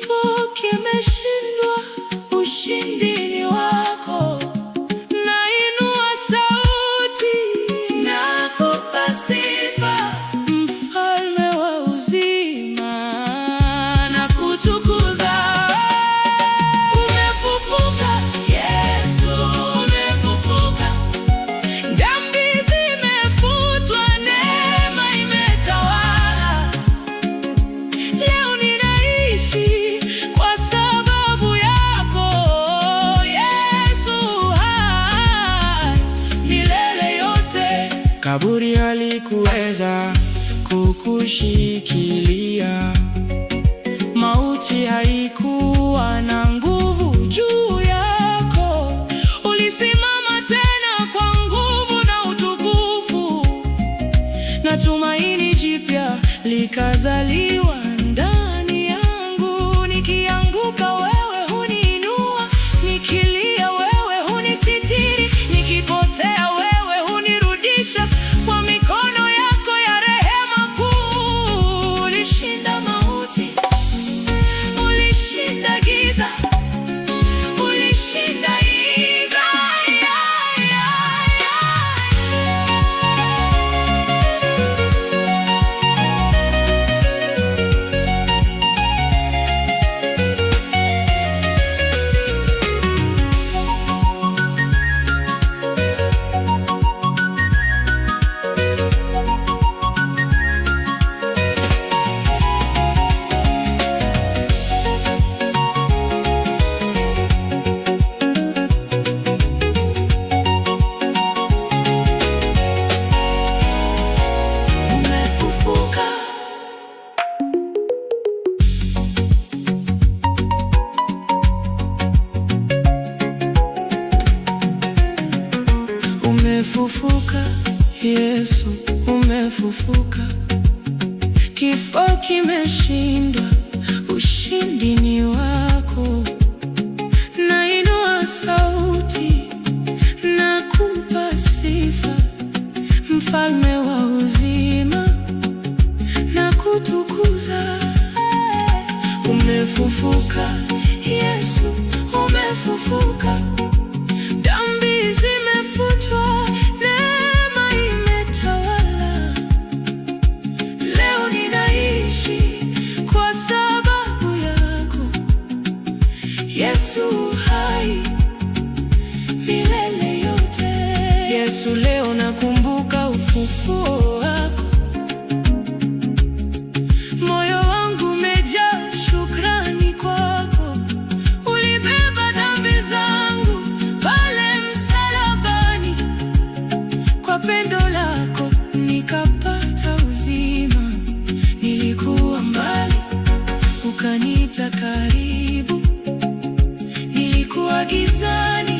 Kifo kimeshindwa, ushindi ni wako. Nainua sauti, nakupa sifa, mfalme wa uzima, na kutukuza. Umefufuka Yesu, umefufuka. Dhambi zimefutwa, neema imetawala. Leo ninaishi kwa sababu yako Yesu, hai milele yote. Kaburi halikuweza kukushikilia, mauti haikuwa na nguvu juu yako. Ulisimama tena kwa nguvu na utukufu, na tumaini jipya likazaliwa ndani yangu. Nikianguka wewe huniinua, nikilia wewe hunisitiri, nikipotea wewe hunirudisha kwa mikono yako ya rehema kuu. Ulishinda mauti, ulishinda giza, ulishinda giza. Umefufuka Yesu, umefufuka. Kifo kimeshindwa, ushindi ni wako. Nainua sauti, nakupa sifa, mfalme wa uzima, na kutukuza. Umefufuka Yesu, umefufuka. Dhambi zimefutwa, neema imetawala. Leo ninaishi kwa sababu yako Yesu, hai milele yote. Yesu, leo nakumbuka ufufuo wako. Moyo wangu umejaa shukrani kwako. Ulibeba dhambi zangu pale msalabani, kwa pendo lako nikapata uzima. Nilikuwa mbali, ukaniita karibu, nilikuwa gizani